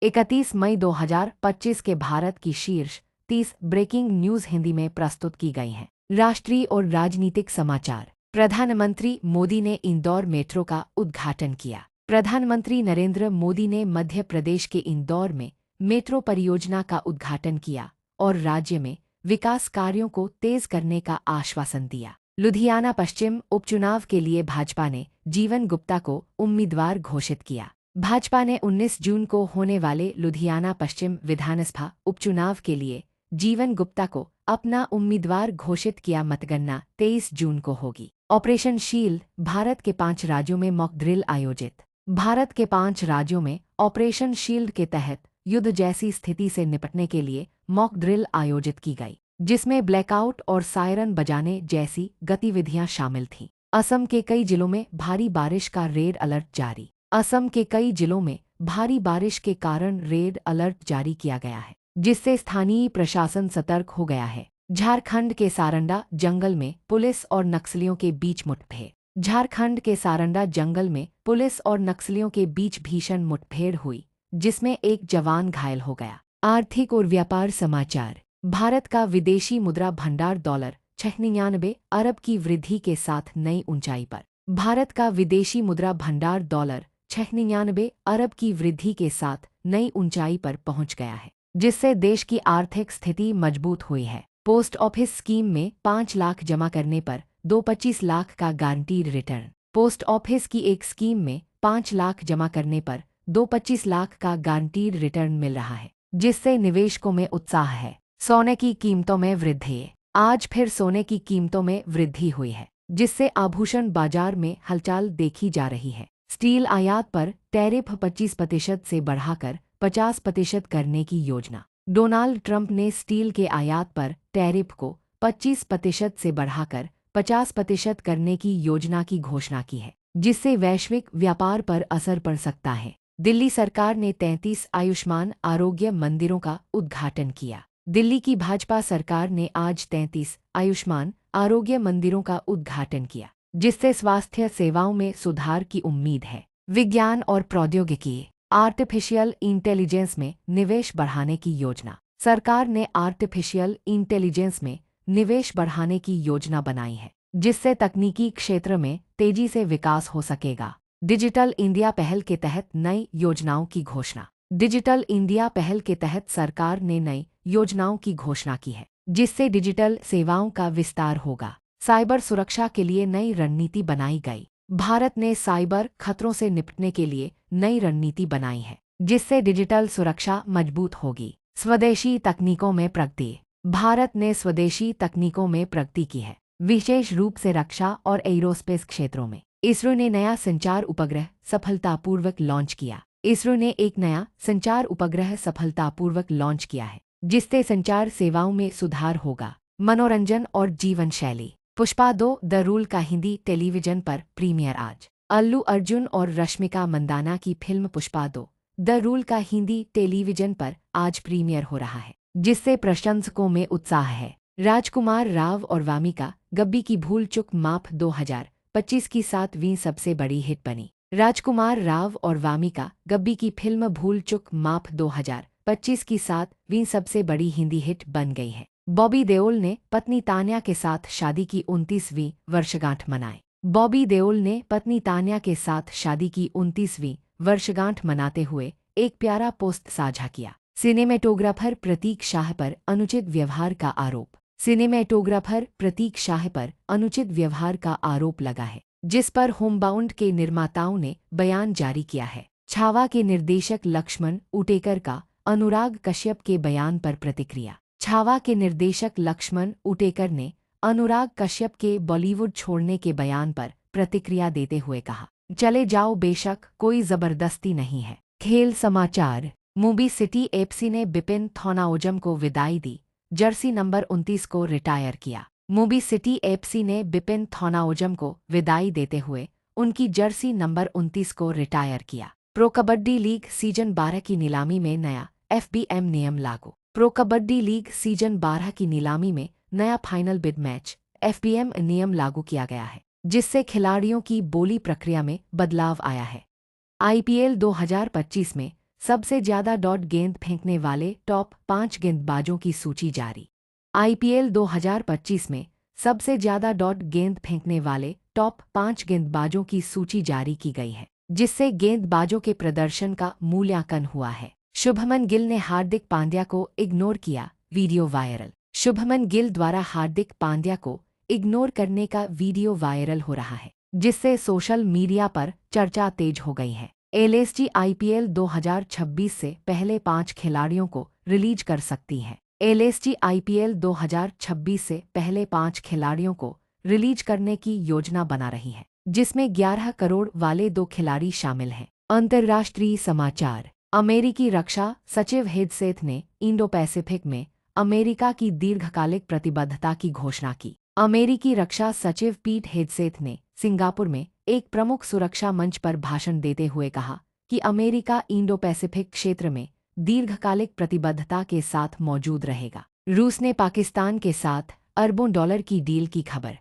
31 मई 2025 के भारत की शीर्ष 30 ब्रेकिंग न्यूज हिंदी में प्रस्तुत की गई हैं। राष्ट्रीय और राजनीतिक समाचार। प्रधानमंत्री मोदी ने इंदौर मेट्रो का उद्घाटन किया। प्रधानमंत्री नरेंद्र मोदी ने मध्य प्रदेश के इंदौर में मेट्रो परियोजना का उद्घाटन किया और राज्य में विकास कार्यों को तेज करने का आश्वासन दिया। लुधियाना पश्चिम उपचुनाव के लिए भाजपा ने जीवन गुप्ता को उम्मीदवार घोषित किया। भाजपा ने 19 जून को होने वाले लुधियाना पश्चिम विधानसभा उपचुनाव के लिए जीवन गुप्ता को अपना उम्मीदवार घोषित किया। मतगणना 23 जून को होगी। Operation shield. भारत के 5 राज्यों में मॉक ड्रिल आयोजित। भारत के 5 राज्यों में ऑपरेशन शील्ड के तहत युद्ध जैसी स्थिति से निपटने के लिए मॉक ड्रिल आयोजित की गई, जिसमें ब्लैकआउट और सायरन बजाने जैसी गतिविधियां शामिल थीं। असम के कई जिलों में भारी बारिश का रेड अलर्ट जारी। असम के कई जिलों में भारी बारिश के कारण रेड अलर्ट जारी किया गया है, जिससे स्थानीय प्रशासन सतर्क हो गया है। झारखंड के सारंडा जंगल में पुलिस और नक्सलियों के बीच मुठभेड़। झारखंड के सारंडा जंगल में पुलिस और नक्सलियों के बीच भीषण मुठभेड़ हुई, जिसमें एक जवान घायल हो गया। आर्थिक और व्यापार समाचार। भारत का विदेशी मुद्रा भंडार $96 अरब की वृद्धि के साथ नई ऊंचाई पर। भारत का विदेशी मुद्रा भंडार $96 अरब की वृद्धि के साथ नई ऊंचाई पर पहुंच गया है, जिससे देश की आर्थिक स्थिति मजबूत हुई है। पोस्ट ऑफिस स्कीम में 5 लाख जमा करने पर 25 लाख का गारंटीड रिटर्न। पोस्ट ऑफिस की एक स्कीम में 5 लाख जमा करने पर 25 लाख का गारंटीड रिटर्न मिल रहा है, जिससे निवेशकों में उत्साह है। सोने की कीमतों में वृद्धि। आज फिर सोने की कीमतों में वृद्धि हुई है, जिससे आभूषण बाजार में हलचल देखी जा रही है। स्टील आयात पर टैरिफ 25% से बढ़ाकर 50% करने की योजना। डोनाल्ड ट्रंप ने स्टील के आयात पर टैरिफ को 25% से बढ़ाकर 50% करने की योजना की घोषणा की है, जिससे वैश्विक व्यापार पर असर पड़ सकता है। दिल्ली सरकार ने 33 आयुष्मान आरोग्य मंदिरों का उद्घाटन किया। दिल्ली की भाजपा सरकार ने आज 33 आयुष्मान आरोग्य मंदिरों का उद्घाटन किया, जिससे स्वास्थ्य सेवाओं में सुधार की उम्मीद है। विज्ञान और प्रौद्योगिकी। आर्टिफिशियल इंटेलिजेंस में निवेश बढ़ाने की योजना। सरकार ने आर्टिफिशियल इंटेलिजेंस में निवेश बढ़ाने की योजना बनाई है, जिससे तकनीकी क्षेत्र में तेजी से विकास हो सकेगा। डिजिटल इंडिया पहल के तहत नई योजनाओं की घोषणा। डिजिटल इंडिया पहल के तहत सरकार ने नई योजनाओं की घोषणा की है, जिससे डिजिटल सेवाओं का विस्तार होगा। साइबर सुरक्षा के लिए नई रणनीति बनाई गई। भारत ने साइबर खतरों से निपटने के लिए नई रणनीति बनाई है, जिससे डिजिटल सुरक्षा मजबूत होगी। स्वदेशी तकनीकों में प्रगति। भारत ने स्वदेशी तकनीकों में प्रगति की है, विशेष रूप से रक्षा और एरोस्पेस क्षेत्रों में। इसरो ने नया संचार उपग्रह सफलतापूर्वक लॉन्च किया। इसरो ने एक नया संचार उपग्रह सफलतापूर्वक लॉन्च किया है, जिससे संचार सेवाओं में सुधार होगा। मनोरंजन और जीवन शैली। पुष्पा 2 द रूल का हिंदी टेलीविजन पर प्रीमियर आज। अल्लू अर्जुन और रश्मिका मंदाना की फिल्म पुष्पा 2 द रूल का हिंदी टेलीविजन पर आज प्रीमियर हो रहा है, जिससे प्रशंसकों में उत्साह है। राजकुमार राव और वामिका गब्बी की भूल चूक माफ 2025 की 7वीं सबसे बड़ी हिट बनी। राजकुमार राव और वामिका गब्बी की फिल्म भूल चूक माफ 2025 की 7वीं सबसे बड़ी हिंदी हिट बन गई है। बॉबी देओल ने पत्नी तान्या के साथ शादी की 29वीं वर्षगांठ मनाई। बॉबी देओल ने पत्नी तान्या के साथ शादी की 29वीं वर्षगांठ मनाते हुए एक प्यारा पोस्ट साझा किया। सिनेमेटोग्राफर प्रतीक शाह पर अनुचित व्यवहार का आरोप। सिनेमेटोग्राफर प्रतीक शाह पर अनुचित व्यवहार का आरोप लगा है, जिस पर होमबाउंड के निर्माताओं ने बयान जारी किया है। छावा के निर्देशक लक्ष्मण उटेकर का अनुराग कश्यप के बयान पर प्रतिक्रिया। छावा के निर्देशक लक्ष्मण उटेकर ने अनुराग कश्यप के बॉलीवुड छोड़ने के बयान पर प्रतिक्रिया देते हुए कहा, चले जाओ, बेशक कोई जबरदस्ती नहीं है। खेल समाचार। मुंबई सिटी एफसी ने बिपिन थोनाओजम को विदाई दी। जर्सी नंबर 29 को रिटायर किया। मुंबई सिटी एफसी ने बिपिन थोनाओजम को विदाई देते हुए उनकी जर्सी नंबर 29 को रिटायर किया। प्रो कबड्डी लीग सीजन 12 की नीलामी में नया FBM नियम लागू। प्रो कबड्डी लीग सीजन 12 की नीलामी में नया फाइनल बिड मैच FBM नियम लागू किया गया है, जिससे खिलाड़ियों की बोली प्रक्रिया में बदलाव आया है। IPL 2025 में सबसे ज्यादा डॉट गेंद फेंकने वाले टॉप 5 गेंदबाजों की सूची जारी। आईपीएल 2025 में सबसे ज्यादा डॉट गेंद फेंकने वाले टॉप 5 गेंदबाजों की सूची जारी की गई है, जिससे गेंदबाजों के प्रदर्शन का मूल्यांकन हुआ है। शुभमन गिल ने हार्दिक पांड्या को इग्नोर किया, वीडियो वायरल। शुभमन गिल द्वारा हार्दिक पांड्या को इग्नोर करने का वीडियो वायरल हो रहा है, जिससे सोशल मीडिया पर चर्चा तेज हो गई है। एलएसजी आईपीएल 2026 से पहले 5 खिलाड़ियों को रिलीज कर सकती है। एलएसजी आईपीएल 2026 से पहले 5 खिलाड़ियों को रिलीज करने की योजना बना रही है, जिसमें 11 करोड़ वाले 2 खिलाड़ी शामिल हैं। अंतर्राष्ट्रीय समाचार। अमेरिकी रक्षा सचिव हेगसेथ ने इंडो पैसिफिक में अमेरिका की दीर्घकालिक प्रतिबद्धता की घोषणा की। अमेरिकी रक्षा सचिव पीट हेगसेथ ने सिंगापुर में एक प्रमुख सुरक्षा मंच पर भाषण देते हुए कहा कि अमेरिका इंडो पैसिफिक क्षेत्र में दीर्घकालिक प्रतिबद्धता के साथ मौजूद रहेगा। रूस ने पाकिस्तान के साथ अरबों डॉलर की डील की खबर।